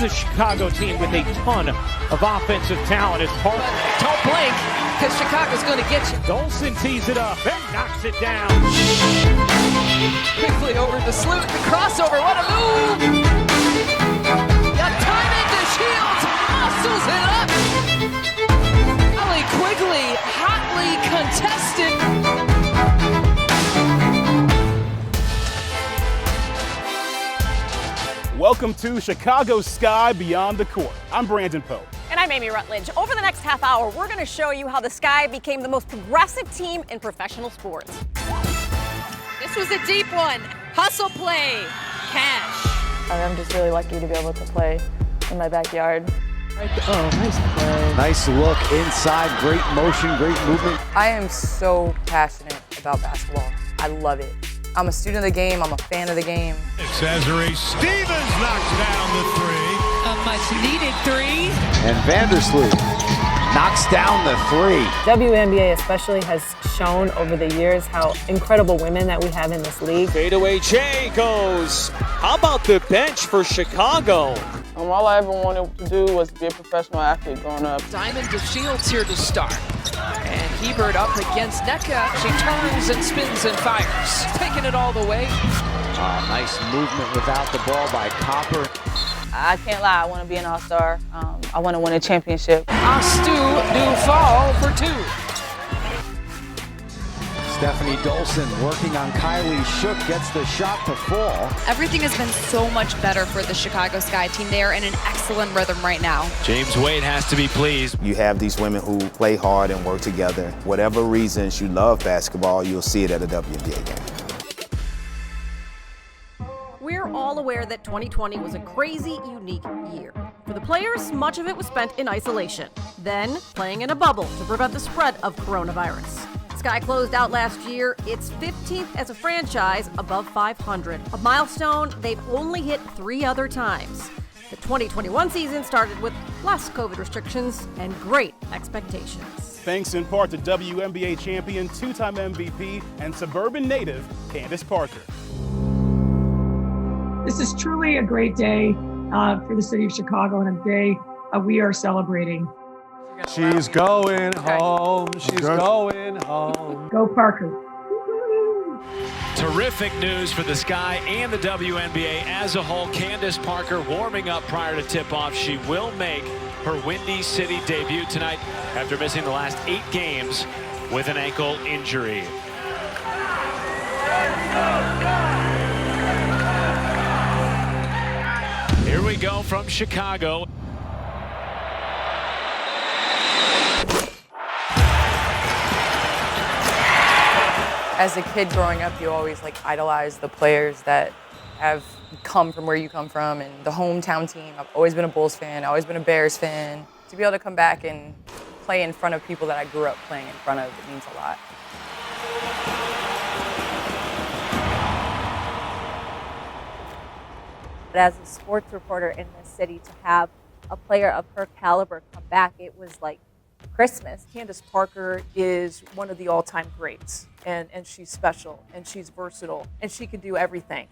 is a Chicago team with a ton of offensive talent as Parker. Don't blink, because Chicago's going to get you. Dolson tees it up and knocks it down. Quickly over the Sloot, the crossover, what a move! Got time into Shields, muscles it up! Quickly, hotly contested. Welcome to Chicago Sky Beyond the Court. I'm Brandon Pope. And I'm Amy Rutledge. Over the next half hour, we're going to show you how the Sky became the most progressive team in professional sports. This was a deep one. Hustle play. Cash. I'm just really lucky to be able to play in my backyard. Oh, nice play. Nice look inside, great motion, great movement. I am so passionate about basketball. I love it. I'm a student of the game. I'm a fan of the game. Zacharias Stevens knocks down the three. A much-needed three. And Vandersloot knocks down the three. WNBA especially has shown over the years how incredible women that we have in this league. Fadeaway J goes. How about the bench for Chicago? All I ever wanted to do was be a professional athlete growing up. Diamond to Shields here to start. And Hebert up against Nneka. She turns and spins and fires. Taking it all the way. Nice movement without the ball by Copper. I can't lie. I want to be an all-star. I want to win a championship. Astu do fall for two. Stephanie Dolson working on Kylie Shook, gets the shot to fall. Everything has been so much better for the Chicago Sky team. They are in an excellent rhythm right now. James Wade has to be pleased. You have these women who play hard and work together. Whatever reasons you love basketball, you'll see it at a WNBA game. We're all aware that 2020 was a crazy, unique year. For the players, much of it was spent in isolation, then playing in a bubble to prevent the spread of coronavirus. Sky closed out last year its 15th as a franchise above 500, a milestone they've only hit 3 other times. The 2021 season started with less COVID restrictions and great expectations. Thanks in part to WNBA champion, 2-time MVP, and suburban native Candace Parker. This is truly a great day for the city of Chicago and a day we are celebrating. She's going home. She's going home. Go Parker. Terrific news for the Sky and the WNBA as a whole. Candace Parker warming up prior to tip-off. She will make her Windy City debut tonight after missing the last 8 games with an ankle injury. Here we go from Chicago. As a kid growing up, you always idolize the players that have come from where you come from and the hometown team. I've always been a Bulls fan, I've always been a Bears fan. To be able to come back and play in front of people that I grew up playing in front of, it means a lot. But as a sports reporter in this city, to have a player of her caliber come back, it was like Christmas. Candace Parker is one of the all-time greats, and she's special, and she's versatile, and she can do everything.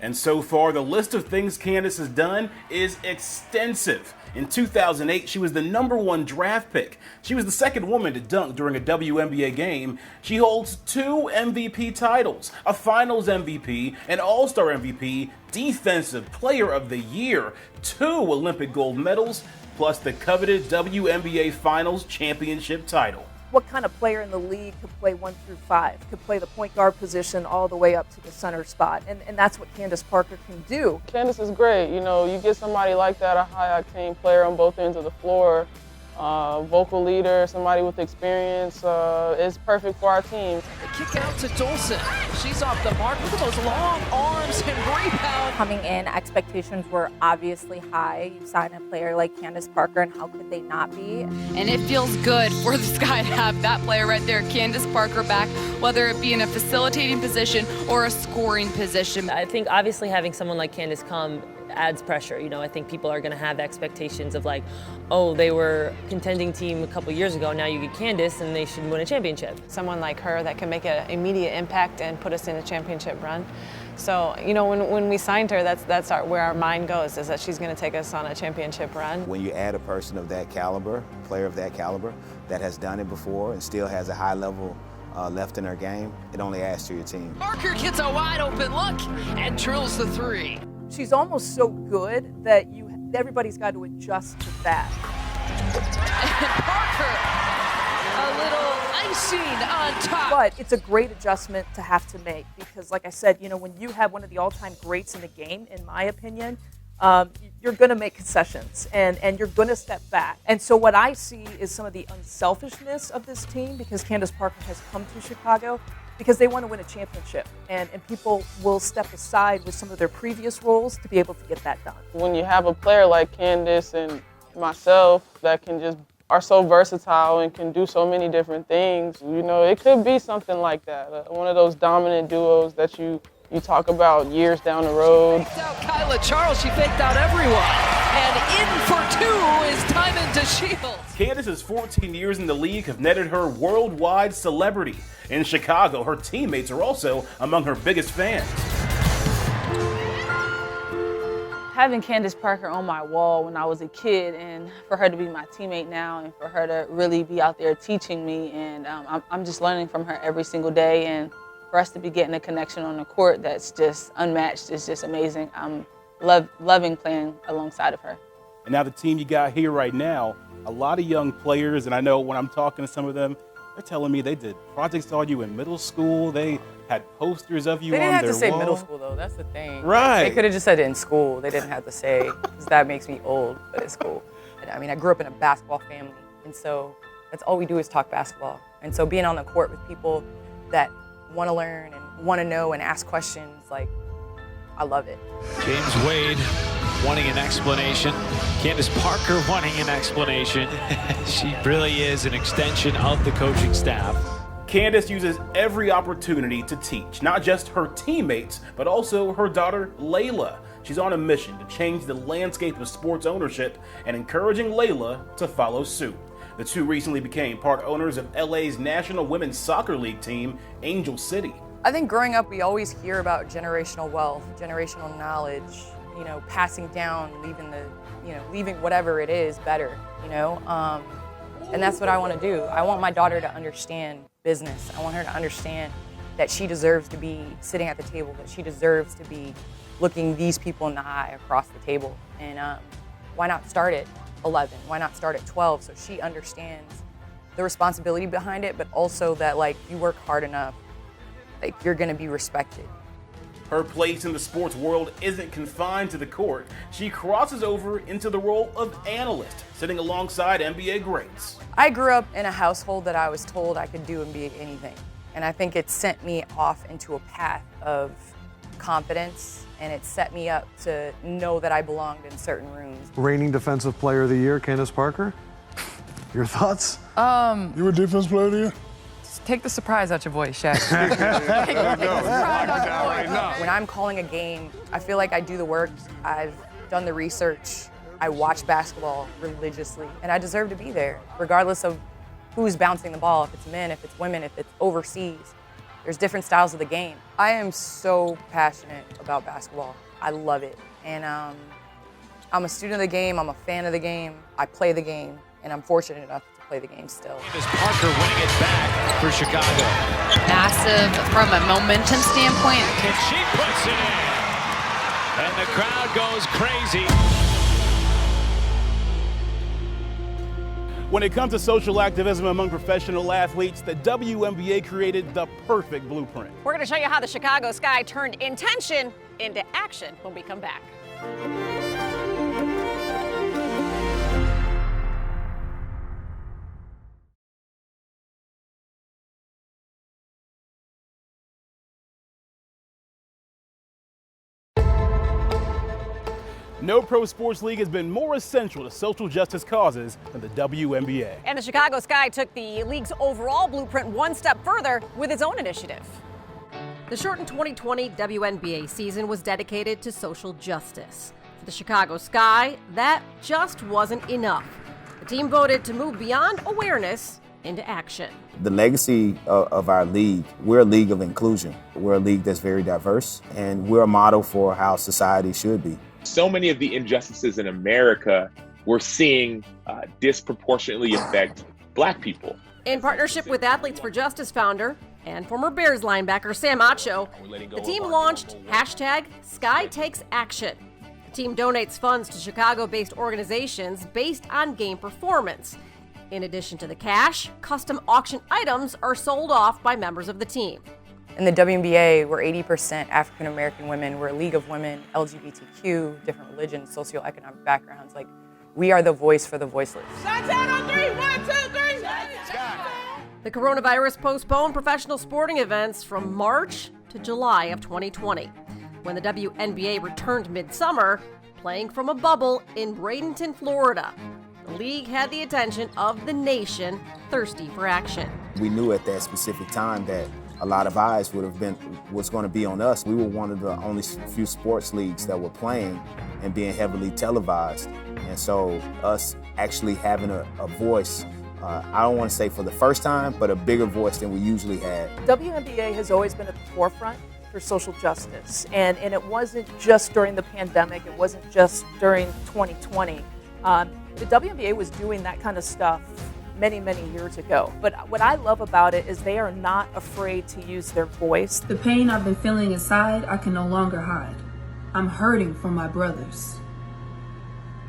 And so far, the list of things Candace has done is extensive. In 2008, she was the #1 draft pick. She was the second woman to dunk during a WNBA game. She holds 2 MVP titles, a Finals MVP, an All-Star MVP, Defensive Player of the Year, 2 Olympic gold medals, plus the coveted WNBA Finals championship title. What kind of player in the league could play 1 through 5, could play the point guard position all the way up to the center spot? And that's what Candace Parker can do. Candace is great. You know, you get somebody like that, a high-octane player on both ends of the floor, vocal leader, somebody with experience, is perfect for our team. The kick out to Dolson. She's off the mark. Look at those long arms and rebound. Coming in, expectations were obviously high. You sign a player like Candace Parker, and how could they not be? And it feels good for the Sky to have that player right there, Candace Parker, back, whether it be in a facilitating position or a scoring position. I think obviously having someone like Candace come adds pressure. You know, I think people are going to have expectations of like, oh, they were a contending team a couple years ago, now you get Candace and they should win a championship. Someone like her that can make an immediate impact and put us in a championship run. So, you know, when we signed her, that's where our mind goes, is that she's going to take us on a championship run. When you add a person of that caliber, player of that caliber, that has done it before and still has a high level left in her game, it only adds to your team. Parker gets a wide open look and drills the three. She's almost so good that everybody's got to adjust to that. And Parker, a little icing on top. But it's a great adjustment to have to make because, like I said, you know, when you have one of the all-time greats in the game, in my opinion, you're going to make concessions and you're going to step back. And so what I see is some of the unselfishness of this team because Candace Parker has come to Chicago because they want to win a championship. And people will step aside with some of their previous roles to be able to get that done. When you have a player like Candace and myself that are so versatile and can do so many different things, you know, it could be something like that. One of those dominant duos that you talk about years down the road. Faked out Kyla Charles, she faked out everyone. And in for two is Diamond DeShields. Candace's 14 years in the league have netted her worldwide celebrity. In Chicago, her teammates are also among her biggest fans. Having Candace Parker on my wall when I was a kid and for her to be my teammate now and for her to really be out there teaching me and I'm just learning from her every single day and for us to be getting a connection on the court that's just unmatched is just amazing. I'm loving playing alongside of her. And now the team you got here right now, a lot of young players, and I know when I'm talking to some of them, they're telling me they did projects on you in middle school. They had posters of you on their wall. They didn't have to say middle school, though. That's the thing. Right. They could have just said it in school. They didn't have to say, because that makes me old, but it's cool. And, I mean, I grew up in a basketball family, and so that's all we do is talk basketball. And so being on the court with people that want to learn and want to know and ask questions, like, I love it. James Wade wanting an explanation. Candace Parker wanting an explanation. She really is an extension of the coaching staff. Candace uses every opportunity to teach, not just her teammates, but also her daughter, Layla. She's on a mission to change the landscape of sports ownership and encouraging Layla to follow suit. The two recently became part owners of LA's National Women's Soccer League team, Angel City. I think growing up, we always hear about generational wealth, generational knowledge, you know, passing down, leaving whatever it is better, you know? And that's what I want to do. I want my daughter to understand business. I want her to understand that she deserves to be sitting at the table, that she deserves to be looking these people in the eye across the table. And why not start at 11? Why not start at 12 so she understands the responsibility behind it, but also that, like, you work hard enough, like, you're going to be respected. Her place in the sports world isn't confined to the court. She crosses over into the role of analyst, sitting alongside NBA greats. I grew up in a household that I was told I could do and be anything. And I think it sent me off into a path of confidence, and it set me up to know that I belonged in certain rooms. Reigning Defensive Player of the Year, Candace Parker. Your thoughts? You were Defensive Player of the Year? Take the surprise out your voice, Shaq. When I'm calling a game, I feel like I do the work. I've done the research. I watch basketball religiously, and I deserve to be there, regardless of who's bouncing the ball, if it's men, if it's women, if it's overseas. There's different styles of the game. I am so passionate about basketball. I love it. And I'm a student of the game. I'm a fan of the game. I play the game, and I'm fortunate enough to play the game still. Candace Parker winning it back for Chicago. Massive from a momentum standpoint. And she puts it in. And the crowd goes crazy. When it comes to social activism among professional athletes, the WNBA created the perfect blueprint. We're going to show you how the Chicago Sky turned intention into action when we come back. No pro sports league has been more essential to social justice causes than the WNBA. And the Chicago Sky took the league's overall blueprint one step further with its own initiative. The shortened 2020 WNBA season was dedicated to social justice. For the Chicago Sky, that just wasn't enough. The team voted to move beyond awareness into action. The legacy of our league, we're a league of inclusion. We're a league that's very diverse, and we're a model for how society should be. So many of the injustices in America we're seeing disproportionately affect Black people. In partnership with Athletes for Justice founder and former Bears linebacker Sam Acho, the team launched #SkyTakesAction. The team donates funds to Chicago-based organizations based on game performance. In addition to the cash, custom auction items are sold off by members of the team. In the WNBA, we're 80% African American women. We're a league of women, LGBTQ, different religions, socioeconomic backgrounds. Like, we are the voice for the voiceless. The coronavirus postponed professional sporting events from March to July of 2020. When the WNBA returned midsummer, playing from a bubble in Bradenton, Florida, the league had the attention of the nation thirsty for action. We knew at that specific time that a lot of eyes was going to be on us. We were one of the only few sports leagues that were playing and being heavily televised. And so us actually having a voice, I don't want to say for the first time, but a bigger voice than we usually had. WNBA has always been at the forefront for social justice. And it wasn't just during the pandemic. It wasn't just during 2020. The WNBA was doing that kind of stuff many, many years ago. But what I love about it is they are not afraid to use their voice. The pain I've been feeling inside, I can no longer hide. I'm hurting for my brothers.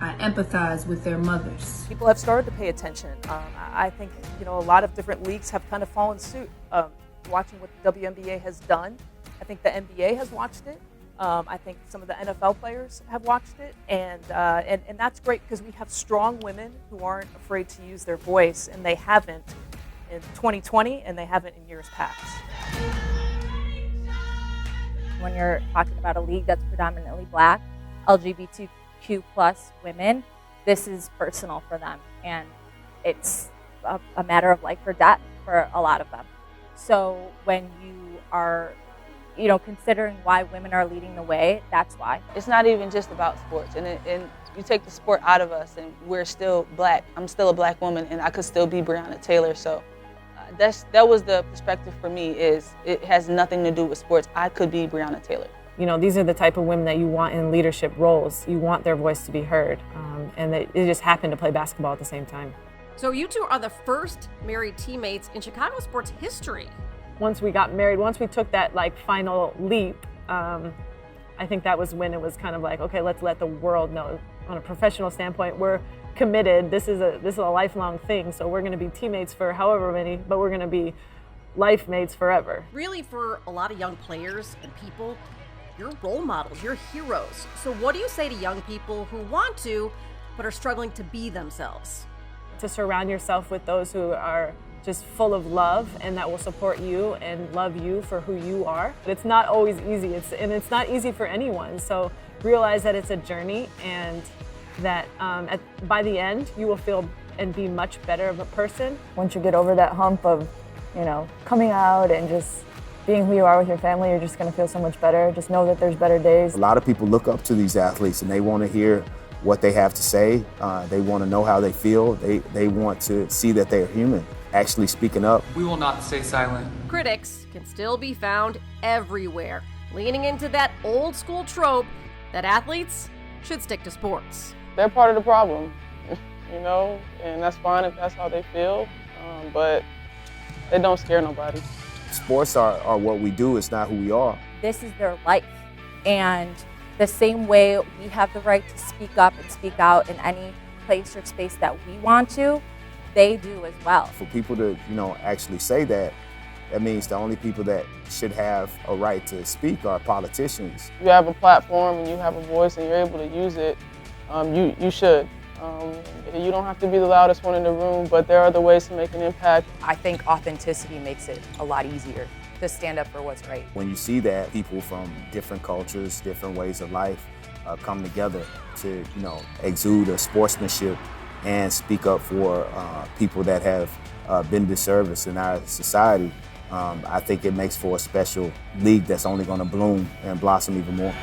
I empathize with their mothers. People have started to pay attention. I think, a lot of different leagues have kind of followed suit. Watching what the WNBA has done, I think the NBA has watched it. I think some of the NFL players have watched it, and that's great because we have strong women who aren't afraid to use their voice, and they haven't in 2020, and they haven't in years past. When you're talking about a league that's predominantly Black, LGBTQ plus women, this is personal for them, and it's a matter of life or death for a lot of them. So when you are considering why women are leading the way, that's why. It's not even just about sports, and you take the sport out of us, and we're still Black. I'm still a Black woman, and I could still be Breonna Taylor. So that was the perspective for me. Is it has nothing to do with sports. I could be Breonna Taylor. These are the type of women that you want in leadership roles. You want their voice to be heard, and they just happen to play basketball at the same time. So you two are the first married teammates in Chicago sports history. Once we got married, once we took that final leap, I think that was when it was kind of like, okay, let's let the world know. On a professional standpoint, we're committed. This is a lifelong thing. So we're going to be teammates for however many, but we're going to be life mates forever. Really, for a lot of young players and people, you're role models, you're heroes. So what do you say to young people who want to, but are struggling to be themselves? To surround yourself with those who are just full of love and that will support you and love you for who you are. It's not always easy, it's not easy for anyone. So realize that it's a journey, and that by the end you will feel and be much better of a person. Once you get over that hump of, coming out and just being who you are with your family, you're just going to feel so much better. Just know that there's better days. A lot of people look up to these athletes and they want to hear what they have to say. They want to know how they feel. They want to see that they're human, actually speaking up. We will not stay silent. Critics can still be found everywhere, leaning into that old school trope that athletes should stick to sports. They're part of the problem, and that's fine if that's how they feel, but they don't scare nobody. Sports are what we do, it's not who we are. This is their life, and the same way we have the right to speak up and speak out in any place or space that we want to, they do as well. For people to, actually say that, that means the only people that should have a right to speak are politicians. You have a platform and you have a voice and you're able to use it, you should. You don't have to be the loudest one in the room, but there are other ways to make an impact. I think authenticity makes it a lot easier to stand up for what's right. When you see that people from different cultures, different ways of life come together to, exude a sportsmanship and speak up for people that have been disserviced in our society, I think it makes for a special league that's only going to bloom and blossom even more.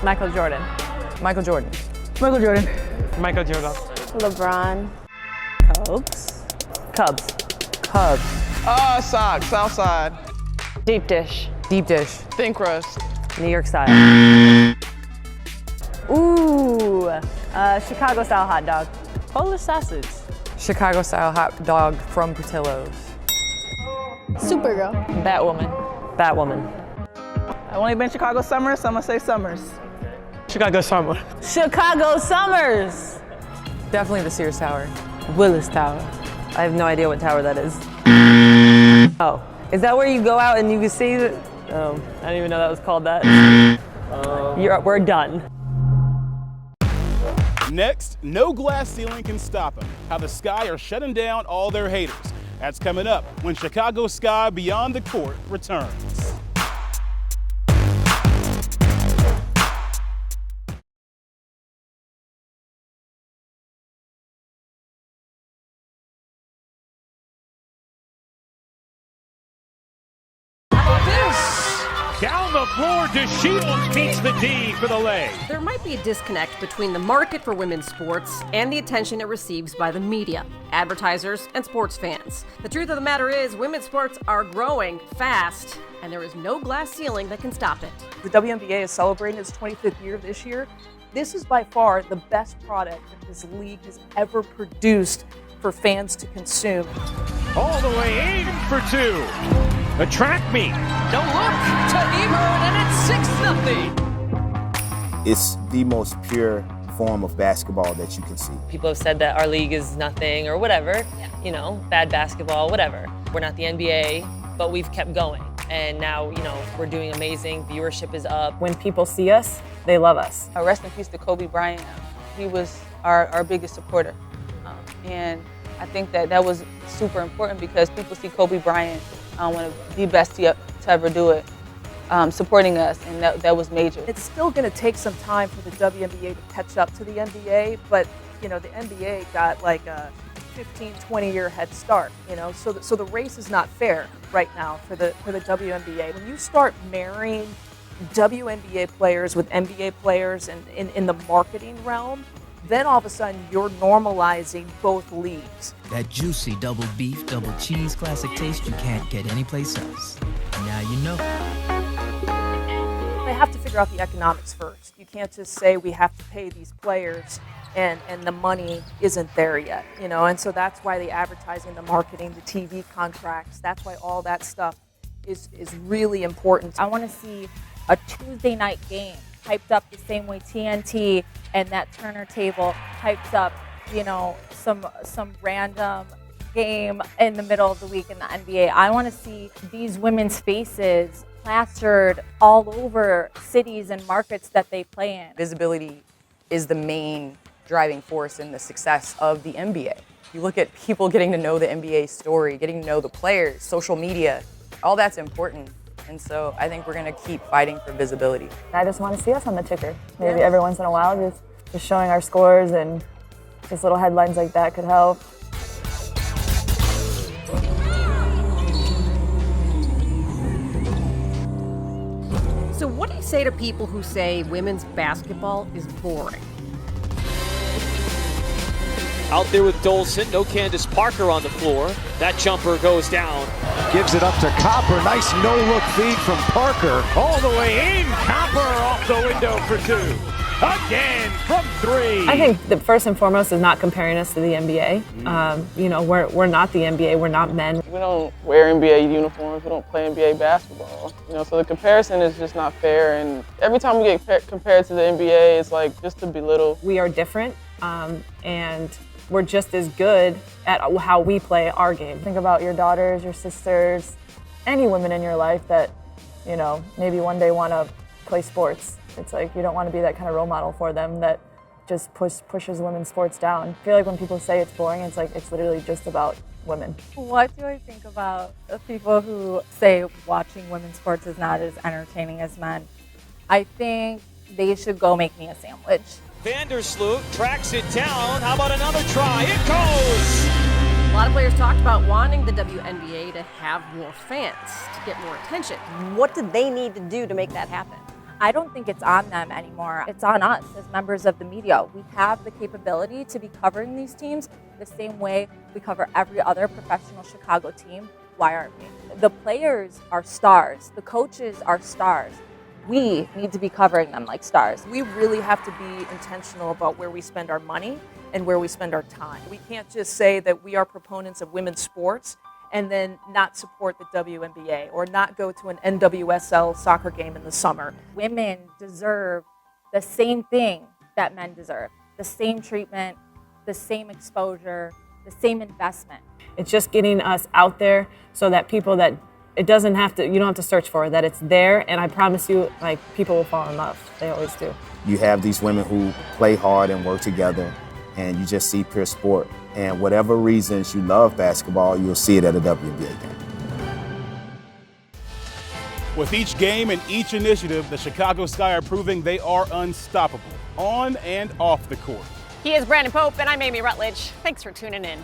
Michael Jordan. Michael Jordan. Michael Jordan. Michael Jordan. LeBron. Cubs. Sox, Southside. Deep dish. Deep dish. Thin crust. New York style. Ooh, Chicago style hot dog. Polish sausage. Chicago style hot dog from Portillo's. Supergirl. Batwoman. I've only been Chicago Summers, so I'm gonna say Summers. Chicago Summer. Chicago Summers. Definitely the Sears Tower. Willis Tower. I have no idea what tower that is. Oh, is that where you go out and you can see the? Oh, I didn't even know that was called that. We're done. Next, no glass ceiling can stop them. How the Sky are shutting down all their haters. That's coming up when Chicago Sky Beyond the Court returns. Down the floor, DeShields meets the D for the leg. There might be a disconnect between the market for women's sports and the attention it receives by the media, advertisers, and sports fans. The truth of the matter is, women's sports are growing fast, and there is no glass ceiling that can stop it. The WNBA is celebrating its 25th year this year. This is by far the best product that this league has ever produced for fans to consume. All the way in for two. The track meet. No look to Eber, and it's 6-0. It's the most pure form of basketball that you can see. People have said that our league is nothing or whatever, you know, bad basketball, whatever. We're not the NBA, but we've kept going. And now, you know, we're doing amazing. Viewership is up. When people see us, they love us. Rest in peace to Kobe Bryant. He was our biggest supporter. And I think that was super important because people see Kobe Bryant, one of the best to ever do it, supporting us, and that was major. It's still going to take some time for the WNBA to catch up to the NBA, but you know the NBA got like a 15-20 year head start. You know, so the race is not fair right now for the WNBA. When you start marrying WNBA players with NBA players and in the marketing realm, then all of a sudden you're normalizing both leagues. That juicy double beef, double cheese classic taste you can't get anyplace else. Now you know. They have to figure out the economics first. You can't just say we have to pay these players and the money isn't there yet, you know, and so that's why the advertising, the marketing, the TV contracts, that's why all that stuff is really important. I want to see a Tuesday night game hyped up the same way TNT and that Turner table hypes up, you know, some random game in the middle of the week in the NBA. I want to see these women's faces plastered all over cities and markets that they play in. Visibility is the main driving force in the success of the NBA. You look at people getting to know the NBA story, getting to know the players, social media, all that's important. And so I think we're going to keep fighting for visibility. I just want to see us on the ticker. Maybe every once in a while, just showing our scores and just little headlines like that could help. So what do you say to people who say women's basketball is boring? Out there with Dolson, no Candace Parker on the floor. That jumper goes down. Gives it up to Copper. Nice no-look feed from Parker. All the way in. Copper off the window for two. Again from three. I think the first and foremost is not comparing us to the NBA. You know, we're not the NBA. We're not men. We don't wear NBA uniforms. We don't play NBA basketball. You know, so the comparison is just not fair. And every time we get compared to the NBA, it's like just to belittle. We are different, and we're just as good at how we play our game. Think about your daughters, your sisters, any women in your life that, you know, maybe one day want to play sports. It's like you don't want to be that kind of role model for them that just pushes women's sports down. I feel like when people say it's boring, it's like it's literally just about women. What do I think about the people who say watching women's sports is not as entertaining as men? I think they should go make me a sandwich. Vandersloot tracks it down. How about another try? It goes! A lot of players talked about wanting the WNBA to have more fans, to get more attention. What do they need to do to make that happen? I don't think it's on them anymore. It's on us as members of the media. We have the capability to be covering these teams the same way we cover every other professional Chicago team. Why aren't we? The players are stars. The coaches are stars. We need to be covering them like stars. We really have to be intentional about where we spend our money and where we spend our time. We can't just say that we are proponents of women's sports and then not support the WNBA or not go to an NWSL soccer game in the summer. Women deserve the same thing that men deserve. The same treatment, the same exposure, the same investment. It's just getting us out there so that people that you don't have to search for it, that it's there, and I promise you, like, people will fall in love. They always do. You have these women who play hard and work together, and you just see pure sport. And whatever reasons you love basketball, you'll see it at a WNBA game. With each game and each initiative, the Chicago Sky are proving they are unstoppable, on and off the court. He is Brandon Pope, and I'm Amy Rutledge. Thanks for tuning in.